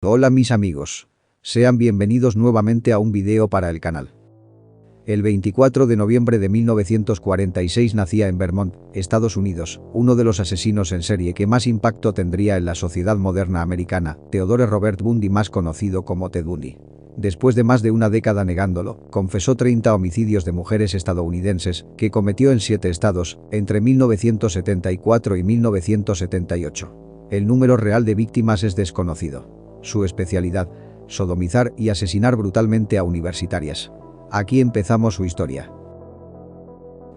Hola mis amigos. Sean bienvenidos nuevamente a un video para el canal. El 24 de noviembre de 1946 nacía en Vermont, Estados Unidos, uno de los asesinos en serie que más impacto tendría en la sociedad moderna americana, Theodore Robert Bundy, más conocido como Ted Bundy. Después de más de una década negándolo, confesó 30 homicidios de mujeres estadounidenses que cometió en 7 estados entre 1974 y 1978. El número real de víctimas es desconocido. Su especialidad: sodomizar y asesinar brutalmente a universitarias. Aquí empezamos su historia.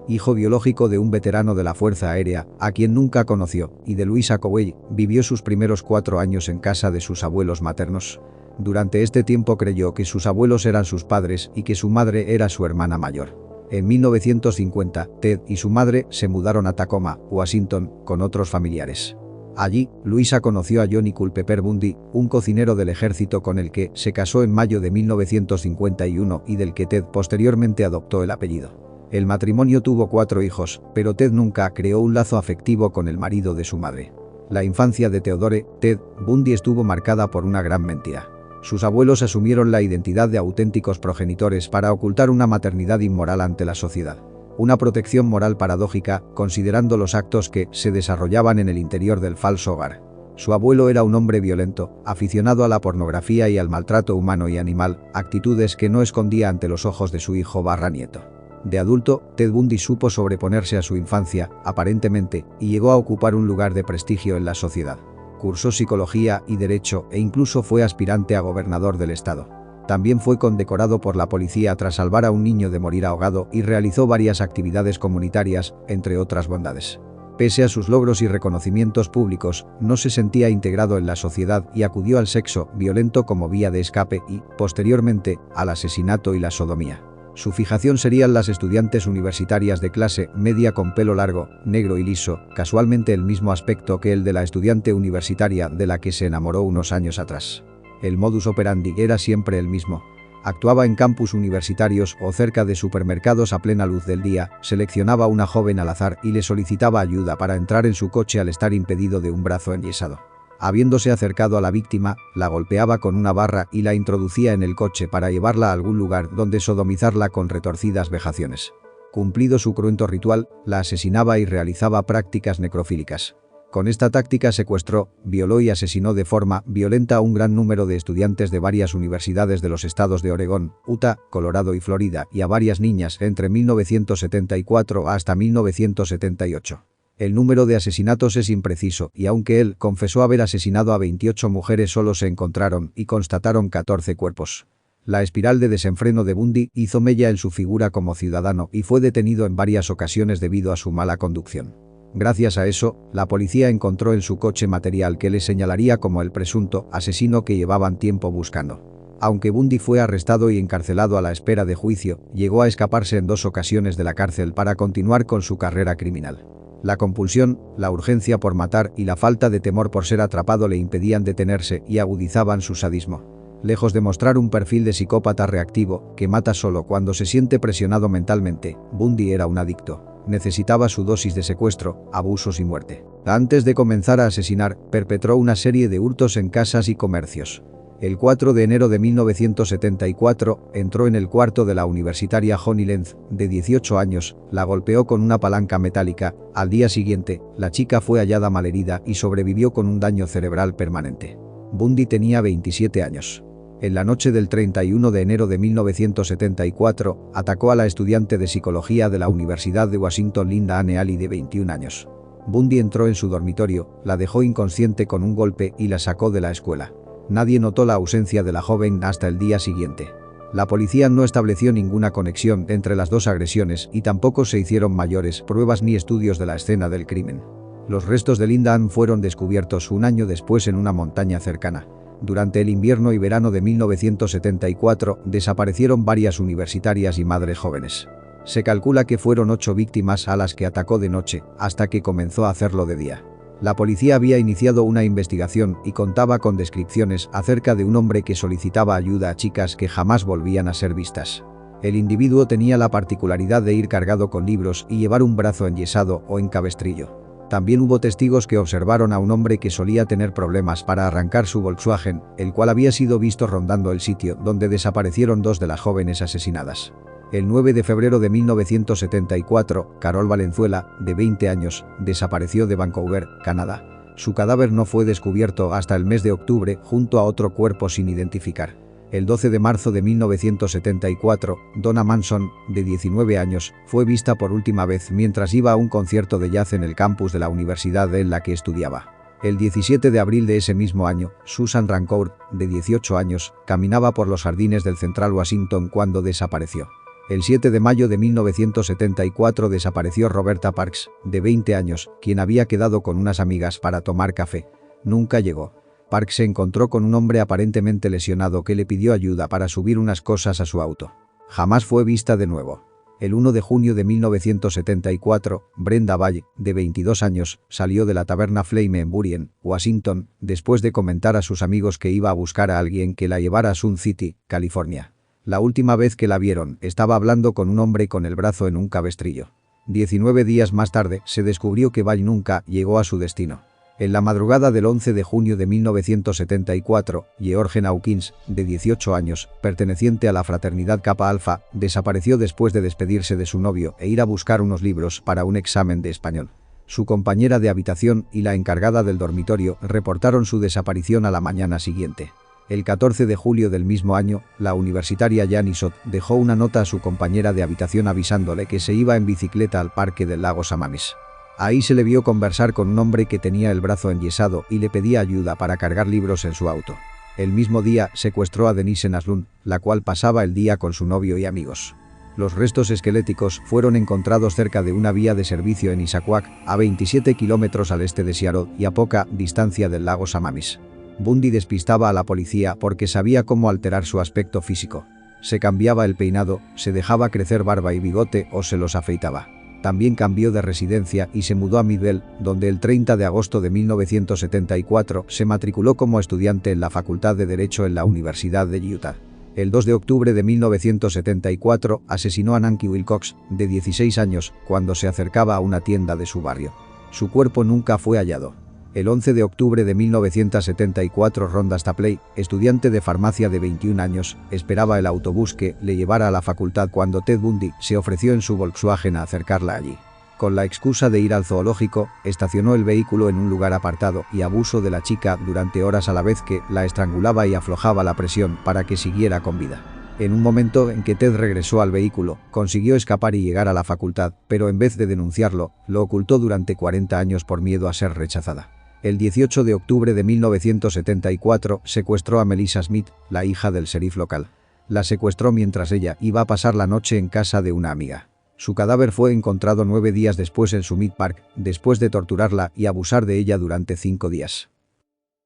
Hijo biológico de un veterano de la Fuerza Aérea, a quien nunca conoció, y de Louisa Cowell, vivió sus primeros 4 años en casa de sus abuelos maternos. Durante este tiempo creyó que sus abuelos eran sus padres y que su madre era su hermana mayor. En 1950, Ted y su madre se mudaron a Tacoma, Washington, con otros familiares. Allí, Louisa conoció a Johnny Culpeper Bundy, un cocinero del ejército con el que se casó en mayo de 1951 y del que Ted posteriormente adoptó el apellido. El matrimonio tuvo 4 hijos, pero Ted nunca creó un lazo afectivo con el marido de su madre. La infancia de Theodore, Ted Bundy, estuvo marcada por una gran mentira. Sus abuelos asumieron la identidad de auténticos progenitores para ocultar una maternidad inmoral ante la sociedad. Una protección moral paradójica, considerando los actos que se desarrollaban en el interior del falso hogar. Su abuelo era un hombre violento, aficionado a la pornografía y al maltrato humano y animal, actitudes que no escondía ante los ojos de su hijo/nieto. De adulto, Ted Bundy supo sobreponerse a su infancia, aparentemente, y llegó a ocupar un lugar de prestigio en la sociedad. Cursó psicología y derecho e incluso fue aspirante a gobernador del estado. También fue condecorado por la policía tras salvar a un niño de morir ahogado y realizó varias actividades comunitarias, entre otras bondades. Pese a sus logros y reconocimientos públicos, no se sentía integrado en la sociedad y acudió al sexo violento como vía de escape y, posteriormente, al asesinato y la sodomía. Su fijación serían las estudiantes universitarias de clase media con pelo largo, negro y liso, casualmente el mismo aspecto que el de la estudiante universitaria de la que se enamoró unos años atrás. El modus operandi era siempre el mismo. Actuaba en campus universitarios o cerca de supermercados a plena luz del día, seleccionaba a una joven al azar y le solicitaba ayuda para entrar en su coche al estar impedido de un brazo enyesado. Habiéndose acercado a la víctima, la golpeaba con una barra y la introducía en el coche para llevarla a algún lugar donde sodomizarla con retorcidas vejaciones. Cumplido su cruento ritual, la asesinaba y realizaba prácticas necrofílicas. Con esta táctica secuestró, violó y asesinó de forma violenta a un gran número de estudiantes de varias universidades de los estados de Oregón, Utah, Colorado y Florida, y a varias niñas entre 1974 hasta 1978. El número de asesinatos es impreciso y aunque él confesó haber asesinado a 28 mujeres, solo se encontraron y constataron 14 cuerpos. La espiral de desenfreno de Bundy hizo mella en su figura como ciudadano y fue detenido en varias ocasiones debido a su mala conducción. Gracias a eso, la policía encontró en su coche material que le señalaría como el presunto asesino que llevaban tiempo buscando. Aunque Bundy fue arrestado y encarcelado a la espera de juicio, llegó a escaparse en 2 ocasiones de la cárcel para continuar con su carrera criminal. La compulsión, la urgencia por matar y la falta de temor por ser atrapado le impedían detenerse y agudizaban su sadismo. Lejos de mostrar un perfil de psicópata reactivo, que mata solo cuando se siente presionado mentalmente, Bundy era un adicto. Necesitaba su dosis de secuestro, abusos y muerte. Antes de comenzar a asesinar, perpetró una serie de hurtos en casas y comercios. El 4 de enero de 1974, entró en el cuarto de la universitaria Honey Lenz, de 18 años, la golpeó con una palanca metálica. Al día siguiente, la chica fue hallada malherida y sobrevivió con un daño cerebral permanente. Bundy tenía 27 años. En la noche del 31 de enero de 1974, atacó a la estudiante de psicología de la Universidad de Washington, Linda Anne Alley, de 21 años. Bundy entró en su dormitorio, la dejó inconsciente con un golpe y la sacó de la escuela. Nadie notó la ausencia de la joven hasta el día siguiente. La policía no estableció ninguna conexión entre las 2 agresiones y tampoco se hicieron mayores pruebas ni estudios de la escena del crimen. Los restos de Linda Ann fueron descubiertos un año después en una montaña cercana. Durante el invierno y verano de 1974, desaparecieron varias universitarias y madres jóvenes. Se calcula que fueron 8 víctimas a las que atacó de noche, hasta que comenzó a hacerlo de día. La policía había iniciado una investigación y contaba con descripciones acerca de un hombre que solicitaba ayuda a chicas que jamás volvían a ser vistas. El individuo tenía la particularidad de ir cargado con libros y llevar un brazo enyesado o en cabestrillo. También hubo testigos que observaron a un hombre que solía tener problemas para arrancar su Volkswagen, el cual había sido visto rondando el sitio donde desaparecieron dos de las jóvenes asesinadas. El 9 de febrero de 1974, Carol Valenzuela, de 20 años, desapareció de Vancouver, Canadá. Su cadáver no fue descubierto hasta el mes de octubre junto a otro cuerpo sin identificar. El 12 de marzo de 1974, Donna Manson, de 19 años, fue vista por última vez mientras iba a un concierto de jazz en el campus de la universidad en la que estudiaba. El 17 de abril de ese mismo año, Susan Rancourt, de 18 años, caminaba por los jardines del Central Washington cuando desapareció. El 7 de mayo de 1974 desapareció Roberta Parks, de 20 años, quien había quedado con unas amigas para tomar café. Nunca llegó. Parks se encontró con un hombre aparentemente lesionado que le pidió ayuda para subir unas cosas a su auto. Jamás fue vista de nuevo. El 1 de junio de 1974, Brenda Valle, de 22 años, salió de la taberna Flame en Burien, Washington, después de comentar a sus amigos que iba a buscar a alguien que la llevara a Sun City, California. La última vez que la vieron, estaba hablando con un hombre con el brazo en un cabestrillo. 19 días más tarde, se descubrió que Valle nunca llegó a su destino. En la madrugada del 11 de junio de 1974, George Hawkins, de 18 años, perteneciente a la fraternidad Kappa Alpha, desapareció después de despedirse de su novio e ir a buscar unos libros para un examen de español. Su compañera de habitación y la encargada del dormitorio reportaron su desaparición a la mañana siguiente. El 14 de julio del mismo año, la universitaria Janisot dejó una nota a su compañera de habitación avisándole que se iba en bicicleta al parque del lago Samamis. Ahí se le vio conversar con un hombre que tenía el brazo enyesado y le pedía ayuda para cargar libros en su auto. El mismo día secuestró a Denise Naslund, la cual pasaba el día con su novio y amigos. Los restos esqueléticos fueron encontrados cerca de una vía de servicio en Issaquah, a 27 kilómetros al este de Seattle y a poca distancia del lago Samamis. Bundy despistaba a la policía porque sabía cómo alterar su aspecto físico. Se cambiaba el peinado, se dejaba crecer barba y bigote o se los afeitaba. También cambió de residencia y se mudó a Midvale, donde el 30 de agosto de 1974 se matriculó como estudiante en la Facultad de Derecho en la Universidad de Utah. El 2 de octubre de 1974 asesinó a Nancy Wilcox, de 16 años, cuando se acercaba a una tienda de su barrio. Su cuerpo nunca fue hallado. El 11 de octubre de 1974 Rhonda Stapley, estudiante de farmacia de 21 años, esperaba el autobús que le llevara a la facultad cuando Ted Bundy se ofreció en su Volkswagen a acercarla allí. Con la excusa de ir al zoológico, estacionó el vehículo en un lugar apartado y abusó de la chica durante horas a la vez que la estrangulaba y aflojaba la presión para que siguiera con vida. En un momento en que Ted regresó al vehículo, consiguió escapar y llegar a la facultad, pero en vez de denunciarlo, lo ocultó durante 40 años por miedo a ser rechazada. El 18 de octubre de 1974 secuestró a Melissa Smith, la hija del sheriff local. La secuestró mientras ella iba a pasar la noche en casa de una amiga. Su cadáver fue encontrado 9 días después en Summit Park, después de torturarla y abusar de ella durante 5 días.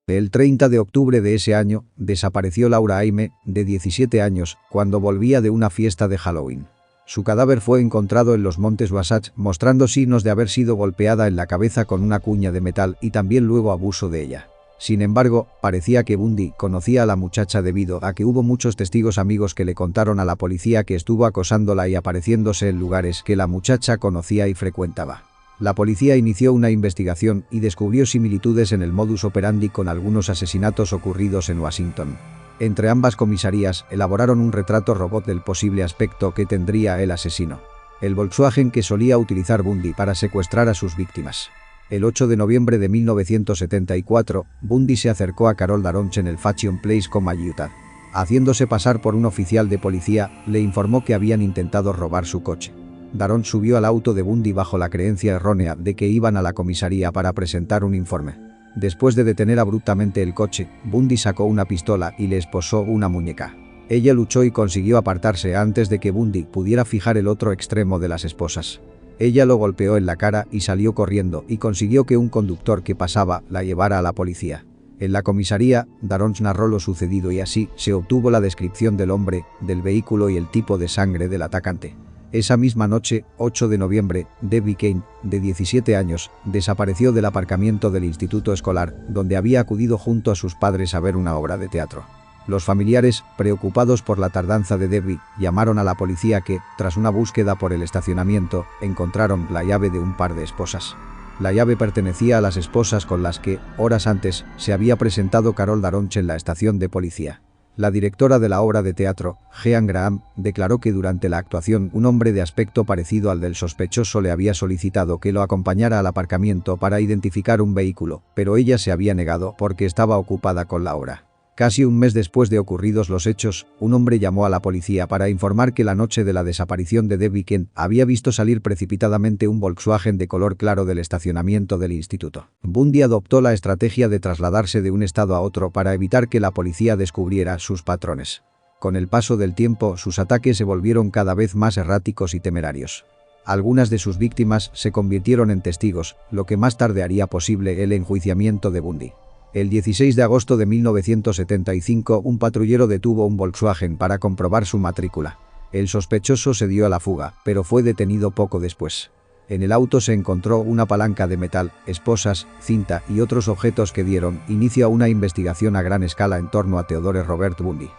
El 30 de octubre de ese año, desapareció Laura Aime, de 17 años, cuando volvía de una fiesta de Halloween. Su cadáver fue encontrado en los montes Wasatch, mostrando signos de haber sido golpeada en la cabeza con una cuña de metal y también luego abuso de ella. Sin embargo, parecía que Bundy conocía a la muchacha debido a que hubo muchos testigos amigos que le contaron a la policía que estuvo acosándola y apareciéndose en lugares que la muchacha conocía y frecuentaba. La policía inició una investigación y descubrió similitudes en el modus operandi con algunos asesinatos ocurridos en Washington. Entre ambas comisarías elaboraron un retrato robot del posible aspecto que tendría el asesino. El Volkswagen que solía utilizar Bundy para secuestrar a sus víctimas. El 8 de noviembre de 1974, Bundy se acercó a Carol Daronch en el Fashion Place, Utah. Haciéndose pasar por un oficial de policía, le informó que habían intentado robar su coche. Daronch subió al auto de Bundy bajo la creencia errónea de que iban a la comisaría para presentar un informe. Después de detener abruptamente el coche, Bundy sacó una pistola y le esposó una muñeca. Ella luchó y consiguió apartarse antes de que Bundy pudiera fijar el otro extremo de las esposas. Ella lo golpeó en la cara y salió corriendo y consiguió que un conductor que pasaba la llevara a la policía. En la comisaría, Daronch narró lo sucedido y así se obtuvo la descripción del hombre, del vehículo y el tipo de sangre del atacante. Esa misma noche, 8 de noviembre, Debbie Kane, de 17 años, desapareció del aparcamiento del instituto escolar, donde había acudido junto a sus padres a ver una obra de teatro. Los familiares, preocupados por la tardanza de Debbie, llamaron a la policía que, tras una búsqueda por el estacionamiento, encontraron la llave de un par de esposas. La llave pertenecía a las esposas con las que, horas antes, se había presentado Carol Daronche en la estación de policía. La directora de la obra de teatro, Jean Graham, declaró que durante la actuación un hombre de aspecto parecido al del sospechoso le había solicitado que lo acompañara al aparcamiento para identificar un vehículo, pero ella se había negado porque estaba ocupada con la obra. Casi un mes después de ocurridos los hechos, un hombre llamó a la policía para informar que la noche de la desaparición de Debbie Kent había visto salir precipitadamente un Volkswagen de color claro del estacionamiento del instituto. Bundy adoptó la estrategia de trasladarse de un estado a otro para evitar que la policía descubriera sus patrones. Con el paso del tiempo, sus ataques se volvieron cada vez más erráticos y temerarios. Algunas de sus víctimas se convirtieron en testigos, lo que más tarde haría posible el enjuiciamiento de Bundy. El 16 de agosto de 1975, un patrullero detuvo un Volkswagen para comprobar su matrícula. El sospechoso se dio a la fuga, pero fue detenido poco después. En el auto se encontró una palanca de metal, esposas, cinta y otros objetos que dieron inicio a una investigación a gran escala en torno a Theodore Robert Bundy.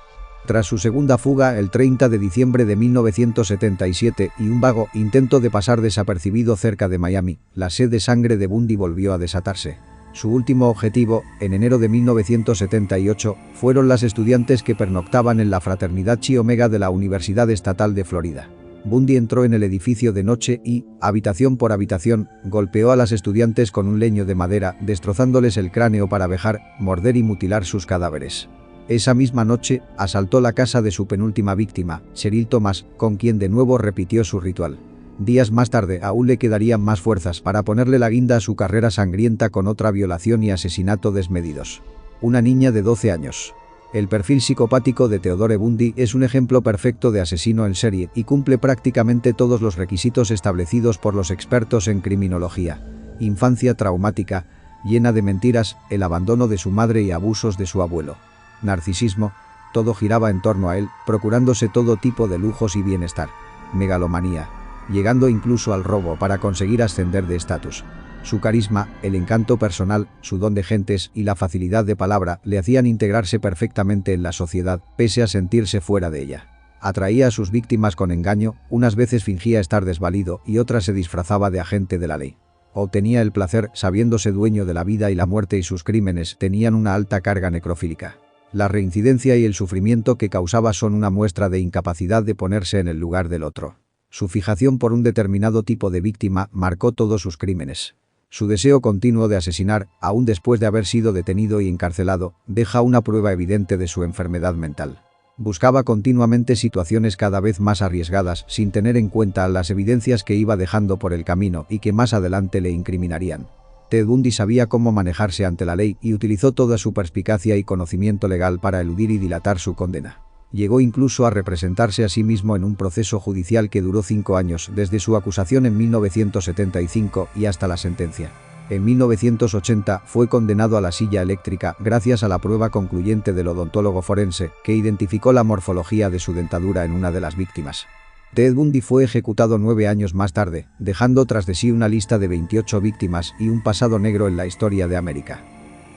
Tras su segunda fuga el 30 de diciembre de 1977 y un vago intento de pasar desapercibido cerca de Miami, la sed de sangre de Bundy volvió a desatarse. Su último objetivo, en enero de 1978, fueron las estudiantes que pernoctaban en la fraternidad Chi Omega de la Universidad Estatal de Florida. Bundy entró en el edificio de noche y, habitación por habitación, golpeó a las estudiantes con un leño de madera, destrozándoles el cráneo para vejar, morder y mutilar sus cadáveres. Esa misma noche, asaltó la casa de su penúltima víctima, Cheryl Thomas, con quien de nuevo repitió su ritual. Días más tarde aún le quedarían más fuerzas para ponerle la guinda a su carrera sangrienta con otra violación y asesinato desmedidos. Una niña de 12 años. El perfil psicopático de Theodore Bundy es un ejemplo perfecto de asesino en serie y cumple prácticamente todos los requisitos establecidos por los expertos en criminología. Infancia traumática, llena de mentiras, el abandono de su madre y abusos de su abuelo. Narcisismo, todo giraba en torno a él, procurándose todo tipo de lujos y bienestar. Megalomanía, llegando incluso al robo para conseguir ascender de estatus. Su carisma, el encanto personal, su don de gentes y la facilidad de palabra le hacían integrarse perfectamente en la sociedad, pese a sentirse fuera de ella. Atraía a sus víctimas con engaño, unas veces fingía estar desvalido y otras se disfrazaba de agente de la ley. Obtenía el placer sabiéndose dueño de la vida y la muerte, y sus crímenes tenían una alta carga necrofílica. La reincidencia y el sufrimiento que causaba son una muestra de incapacidad de ponerse en el lugar del otro. Su fijación por un determinado tipo de víctima marcó todos sus crímenes. Su deseo continuo de asesinar, aún después de haber sido detenido y encarcelado, deja una prueba evidente de su enfermedad mental. Buscaba continuamente situaciones cada vez más arriesgadas sin tener en cuenta las evidencias que iba dejando por el camino y que más adelante le incriminarían. Ted Bundy sabía cómo manejarse ante la ley y utilizó toda su perspicacia y conocimiento legal para eludir y dilatar su condena. Llegó incluso a representarse a sí mismo en un proceso judicial que duró 5 años, desde su acusación en 1975 y hasta la sentencia. En 1980 fue condenado a la silla eléctrica gracias a la prueba concluyente del odontólogo forense, que identificó la morfología de su dentadura en una de las víctimas. Ted Bundy fue ejecutado 9 años más tarde, dejando tras de sí una lista de 28 víctimas y un pasado negro en la historia de América.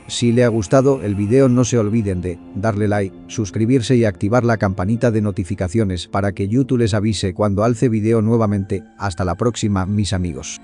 Si le ha gustado el video, no se olviden de darle like, suscribirse y activar la campanita de notificaciones para que YouTube les avise cuando alce video nuevamente. Hasta la próxima, mis amigos.